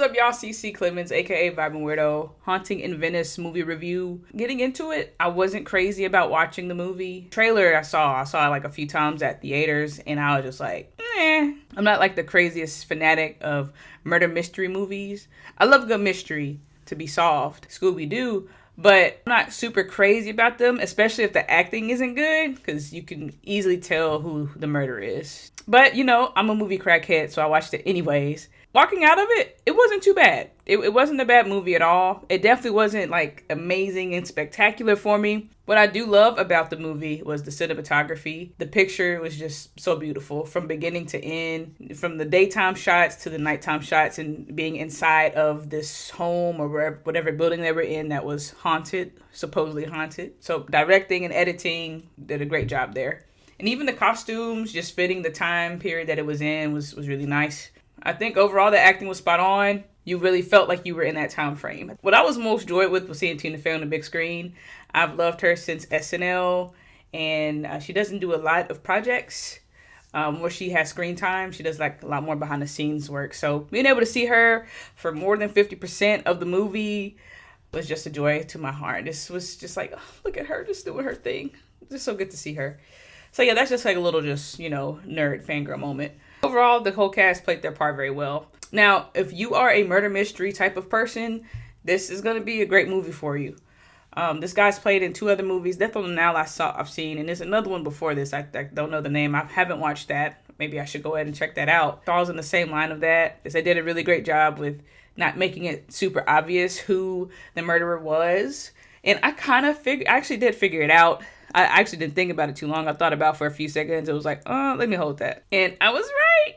up, y'all? CeCe Clemons, aka Vibin Weirdo, Haunting in Venice movie review. Getting into it, I wasn't crazy about watching the movie. Trailer I saw it like a few times at theaters, and I was just like, eh. I'm not like the craziest fanatic of murder mystery movies. I love good mystery to be solved, Scooby-Doo, but I'm not super crazy about them, especially if the acting isn't good, because you can easily tell who the murderer is. But, you know, I'm a movie crackhead, so I watched it anyways. Walking out of it, it wasn't too bad. It wasn't a bad movie at all. It definitely wasn't like amazing and spectacular for me. What I do love about the movie was the cinematography. The picture was just so beautiful from beginning to end, from the daytime shots to the nighttime shots, and being inside of this home or whatever building they were in that was haunted, supposedly haunted. So directing and editing did a great job there. And even the costumes, just fitting the time period that it was in was really nice. I think overall the acting was spot on. You really felt like you were in that time frame. What I was most joyed with was seeing Tina Fey on the big screen. I've loved her since SNL, and she doesn't do a lot of projects where she has screen time. She does like a lot more behind the scenes work. So being able to see her for more than 50% of the movie was just a joy to my heart. This was just like, oh, look at her just doing her thing. Just so good to see her. So yeah, that's just like a little nerd fangirl moment. Overall, the whole cast played their part very well. Now, if you are a murder mystery type of person, this is going to be a great movie for you. This guy's played in 2 other movies. Death on the Nile I've seen, and there's another one before this. I don't know the name. I haven't watched that. Maybe I should go ahead and check that out. Falls in the same line of that. They did a really great job with not making it super obvious who the murderer was. And I actually did figure it out. I actually didn't think about it too long. I thought about it for a few seconds. It was like, oh, let me hold that. And I was right.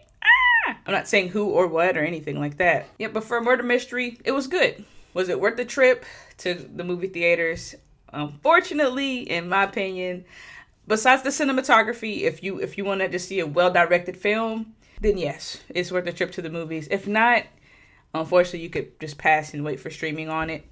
I'm not saying who or what or anything like that. Yeah, but for a murder mystery, it was good. Was it worth the trip to the movie theaters? Unfortunately, in my opinion, besides the cinematography, if you want to just see a well-directed film, then yes, it's worth the trip to the movies. If not, unfortunately, you could just pass and wait for streaming on it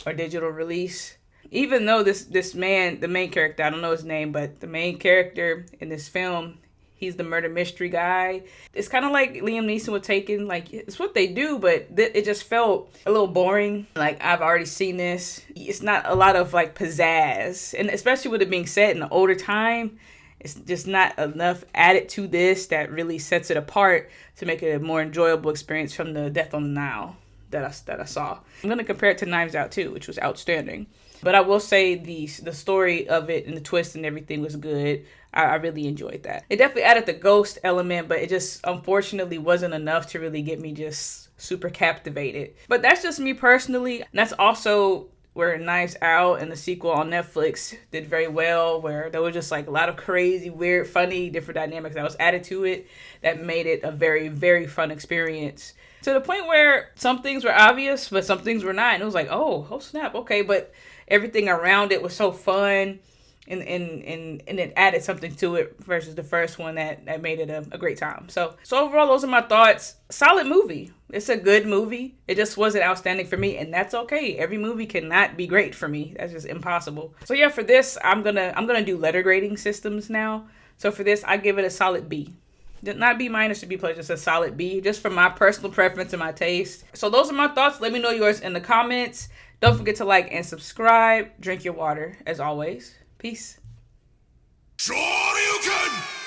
or digital release. Even though this man, the main character, I don't know his name, but the main character in this film, he's the murder mystery guy. It's kind of like Liam Neeson with Taken. Like, it's what they do, but it just felt a little boring. Like, I've already seen this. It's not a lot of, like, pizzazz. And especially with it being set in an older time, it's just not enough added to this that really sets it apart to make it a more enjoyable experience from the Death on the Nile that I saw. I'm going to compare it to Knives Out, too, which was outstanding. But I will say the story of it and the twist and everything was good. I really enjoyed that. It definitely added the ghost element, but it just unfortunately wasn't enough to really get me just super captivated. But that's just me personally. And that's also where Knives Out and the sequel on Netflix did very well, where there was just like a lot of crazy, weird, funny, different dynamics that was added to it that made it a very, very fun experience. To the point where some things were obvious, but some things were not. And it was like, oh snap, okay. But everything around it was so fun, and it added something to it versus the first one that made it a great time. So overall, those are my thoughts. Solid movie. It's a good movie. It just wasn't outstanding for me, and that's okay. Every movie cannot be great for me. That's just impossible. So yeah, for this, I'm gonna do letter grading systems now. So for this, I give it a solid B. Not B- or B+, just a solid B, just for my personal preference and my taste. So those are my thoughts. Let me know yours in the comments. Don't forget to like and subscribe. Drink your water, as always. Peace. Sure you can!